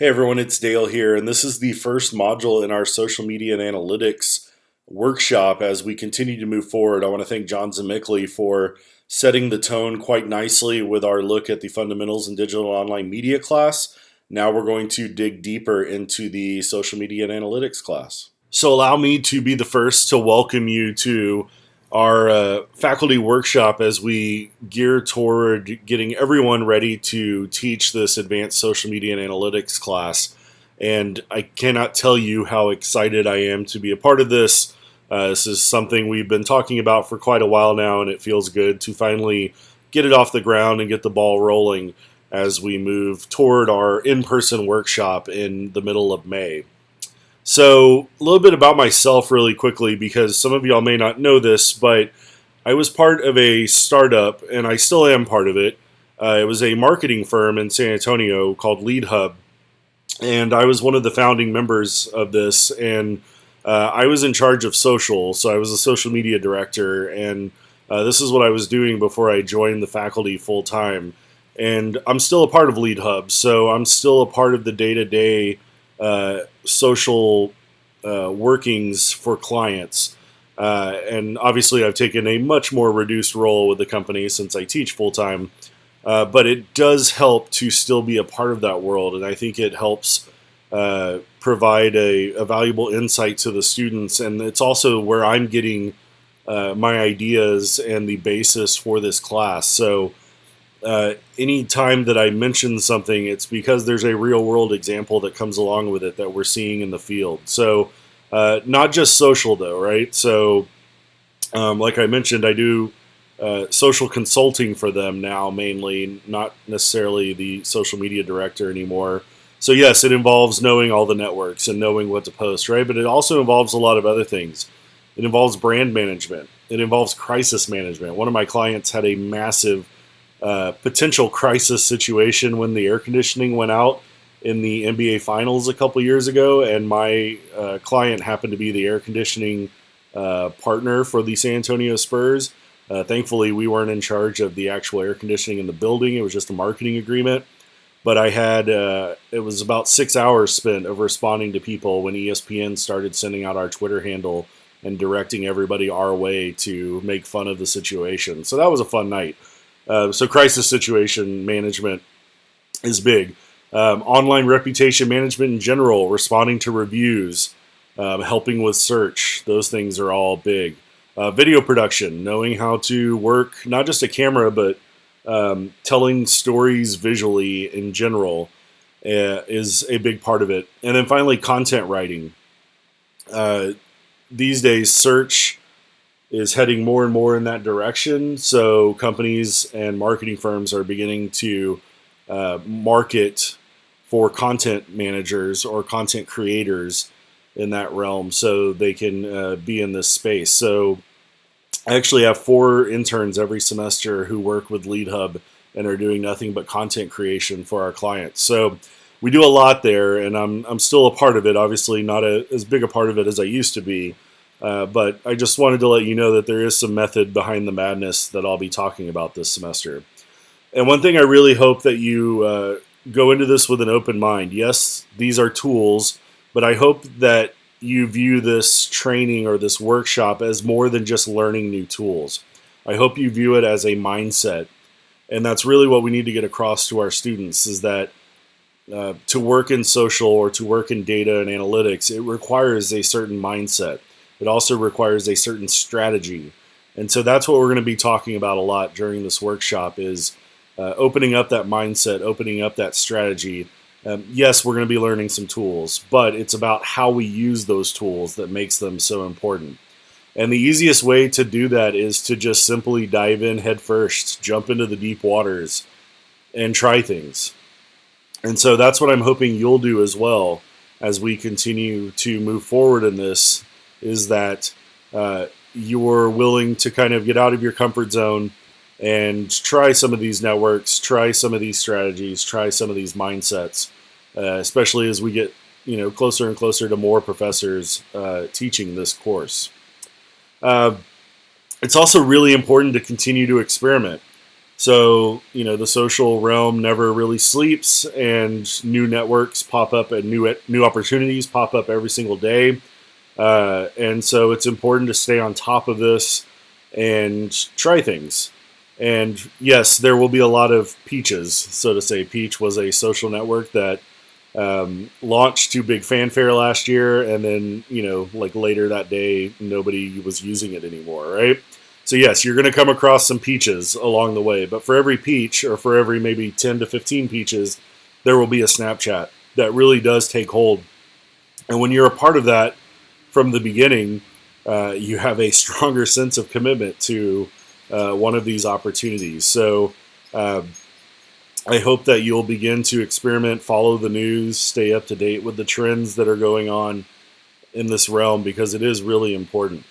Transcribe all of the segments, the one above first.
Hey everyone, it's Dale here, and this is the first module in our social media and analytics workshop as we continue to move forward. I want to thank John Zemickley for setting the tone quite nicely with our look at the fundamentals in digital online media class. Now we're going to dig deeper into the social media and analytics class. So allow me to be the first to welcome you to our faculty workshop as we gear toward getting everyone ready to teach this advanced social media and analytics class. And I cannot tell you how excited I am to be a part of this. This is something we've been talking about for quite a while now, and it feels good to finally get it off the ground and get the ball rolling as we move toward our in-person workshop in the middle of May. So, a little bit about myself really quickly, because some of y'all may not know this, but I was part of a startup, and I still am part of it. It was a marketing firm in San Antonio called LeadHub, and I was one of the founding members of this, and I was in charge of social, so I was a social media director, and this is what I was doing before I joined the faculty full-time. And I'm still a part of LeadHub, so I'm still a part of the day-to-day social workings for clients. And obviously I've taken a much more reduced role with the company since I teach full-time. But it does help to still be a part of that world, and I think it helps provide a valuable insight to the students, and it's also where I'm getting my ideas and the basis for this class. So any time that I mention something, it's because there's a real world example that comes along with it that we're seeing in the field. So not just social though, right? So like I mentioned, I do social consulting for them now, mainly, not necessarily the social media director anymore. So yes, it involves knowing all the networks and knowing what to post, right? But it also involves a lot of other things. It involves brand management. It involves crisis management. One of my clients had a massive potential crisis situation when the air conditioning went out in the NBA Finals a couple years ago, and my client happened to be the air conditioning partner for the San Antonio Spurs. Thankfully, we weren't in charge of the actual air conditioning in the building. It was just a marketing agreement. But I had, it was about 6 hours spent of responding to people when ESPN started sending out our Twitter handle and directing everybody our way to make fun of the situation. So that was a fun night. So crisis situation management is big. Online reputation management in general, responding to reviews, helping with search, those things are all big. Video production, knowing how to work not just a camera, but telling stories visually in general is a big part of it. And then finally, content writing. These days, search is heading more and more in that direction. So companies and marketing firms are beginning to market for content managers or content creators in that realm so they can be in this space. So I actually have 4 interns every semester who work with LeadHub and are doing nothing but content creation for our clients. So we do a lot there, and I'm still a part of it, obviously not as big a part of it as I used to be. But I just wanted to let you know that there is some method behind the madness that I'll be talking about this semester. And one thing I really hope that you go into this with an open mind. Yes, these are tools, but I hope that you view this training or this workshop as more than just learning new tools. I hope you view it as a mindset. And that's really what we need to get across to our students, is that to work in social or to work in data and analytics, it requires a certain mindset. It also requires a certain strategy. And so that's what we're going to be talking about a lot during this workshop, is opening up that mindset, opening up that strategy. Yes, we're going to be learning some tools, but it's about how we use those tools that makes them so important. And the easiest way to do that is to just simply dive in head first, jump into the deep waters, and try things. And so that's what I'm hoping you'll do as well as we continue to move forward in this, is that you're willing to kind of get out of your comfort zone and try some of these networks, try some of these strategies, try some of these mindsets, especially as we get closer and closer to more professors teaching this course. It's also really important to continue to experiment. So, the social realm never really sleeps, and new networks pop up and new opportunities pop up every single day. And so it's important to stay on top of this and try things. And yes, there will be a lot of peaches, so to say. Peach was a social network that launched to big fanfare last year, and then, like later that day, nobody was using it anymore, right? So yes, you're going to come across some peaches along the way, but for every peach, or for every maybe 10 to 15 peaches, there will be a Snapchat that really does take hold. And when you're a part of that from the beginning, you have a stronger sense of commitment to one of these opportunities. So I hope that you'll begin to experiment, follow the news, stay up to date with the trends that are going on in this realm, because it is really important.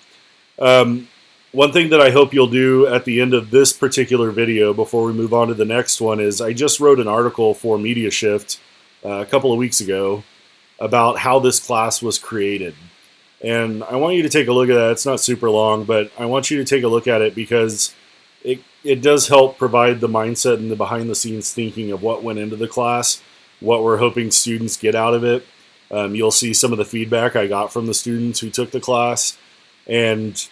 One thing that I hope you'll do at the end of this particular video before we move on to the next one is I just wrote an article for Media Shift a couple of weeks ago about how this class was created. And I want you to take a look at that. It's not super long, but I want you to take a look at it because it does help provide the mindset and the behind-the-scenes thinking of what went into the class, what we're hoping students get out of it. You'll see some of the feedback I got from the students who took the class, and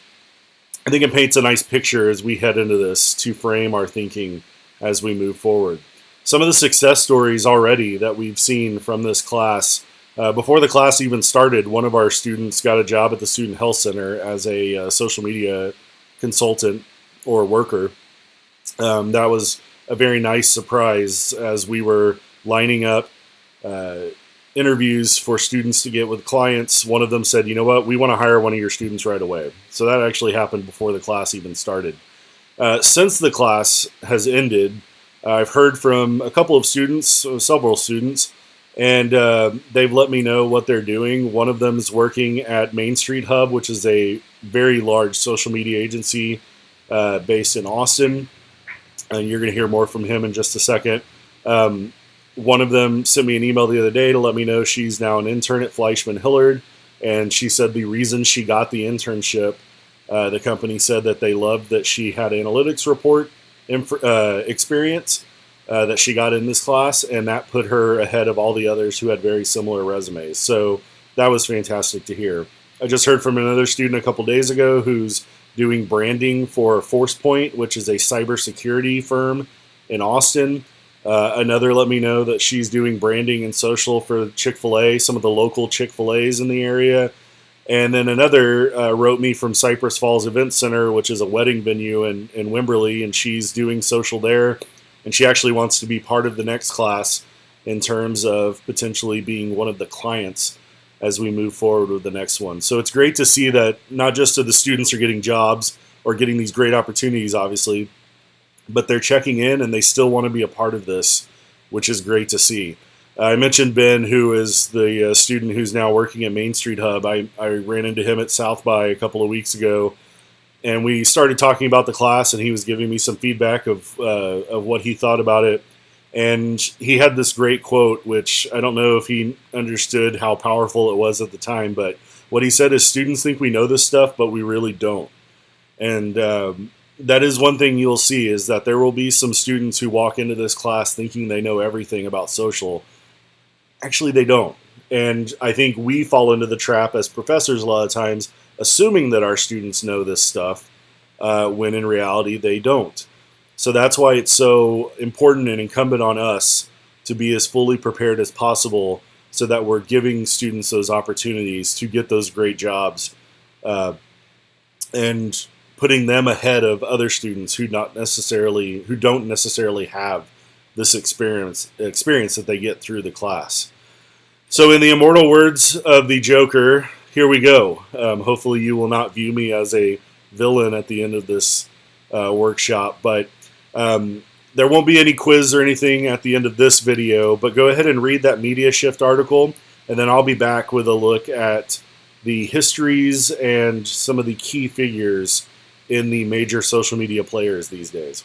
I think it paints a nice picture as we head into this to frame our thinking as we move forward. Some of the success stories already that we've seen from this class. Before the class even started, one of our students got a job at the Student Health Center as a social media consultant or worker. That was a very nice surprise as we were lining up interviews for students to get with clients. One of them said, you know what, we want to hire one of your students right away. So that actually happened before the class even started. Since the class has ended, I've heard from a couple of students, several students, and they've let me know what they're doing. One of them is working at Main Street Hub, which is a very large social media agency based in Austin. And you're going to hear more from him in just a second. One of them sent me an email the other day to let me know she's now an intern at Fleischman Hillard. And she said the reason she got the internship, the company said that they loved that she had analytics report experience that she got in this class, and that put her ahead of all the others who had very similar resumes. So that was fantastic to hear. I just heard from another student a couple days ago who's doing branding for ForcePoint, which is a cybersecurity firm in Austin. Another let me know that she's doing branding and social for Chick-fil-A, some of the local Chick-fil-A's in the area. And then another wrote me from Cypress Falls Event Center, which is a wedding venue in Wimberley, and she's doing social there. And she actually wants to be part of the next class in terms of potentially being one of the clients as we move forward with the next one. So it's great to see that not just the students are getting jobs or getting these great opportunities, obviously, but they're checking in and they still want to be a part of this, which is great to see. I mentioned Ben, who is the student who's now working at Main Street Hub. I ran into him at South by a couple of weeks ago, and we started talking about the class, and he was giving me some feedback of what he thought about it. And he had this great quote, which I don't know if he understood how powerful it was at the time, but what he said is, students think we know this stuff, but we really don't. And that is one thing you'll see, is that there will be some students who walk into this class thinking they know everything about social. Actually, they don't. And I think we fall into the trap as professors a lot of times, assuming that our students know this stuff, when in reality they don't. So that's why it's so important and incumbent on us to be as fully prepared as possible so that we're giving students those opportunities to get those great jobs and putting them ahead of other students who don't necessarily have this experience that they get through the class. So in the immortal words of the Joker, here we go. Hopefully you will not view me as a villain at the end of this workshop, but there won't be any quiz or anything at the end of this video, but go ahead and read that Media Shift article, and then I'll be back with a look at the histories and some of the key figures in the major social media players these days.